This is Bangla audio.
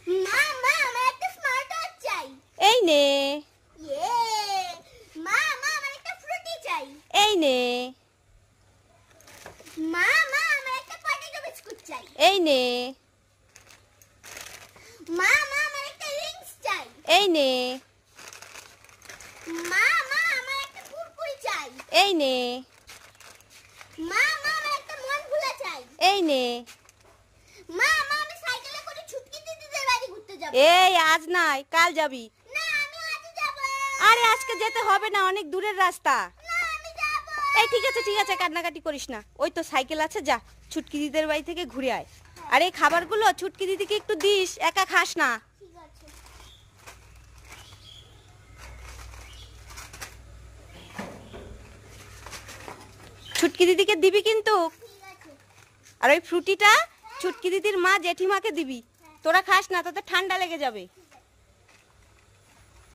মা মা আমার একটা স্মার্ট ওয়াচ চাই। এই নে। ইয়ে মা মা আমার একটা ফ্রুটি চাই। এই নে। মা মা আমার একটা পটেটো বিস্কুট চাই। এই নে। মা মা আমার একটা রিংস চাই। এই নে। মা মা আমার একটা কুরকুরি চাই। এই নে। মা মা আমার একটা মনগুলা চাই। এই নে। মা মা আমি সাইকেলে করে ছুটকি দিদিদের বাড়ি ঘুরতে যাব। এই আজ নাই, কাল যাবি। না আমি আজই যাব। আরে আজকে যেতে হবে না, অনেক দূরের রাস্তা। না আমি যাব। এই ঠিক আছে কান্নাকাটি করিস না। ওই তো সাইকেল আছে, যা ছুটকি দিদিদের বাড়ি থেকে ঘুরে আয়। আর এই খাবারগুলো ছুটকি দিদিকে একটু দিস, একা খাস না। ঠিক আছে। ছুটকি দিদিকে দিবি কিন্তু। ঠিক আছে। আর ওই ফ্রুটিটা ছুটকি দিদির মা জেঠিমাকে দিবি। তোরা খাস না, তোদের ঠান্ডা লেগে যাবে।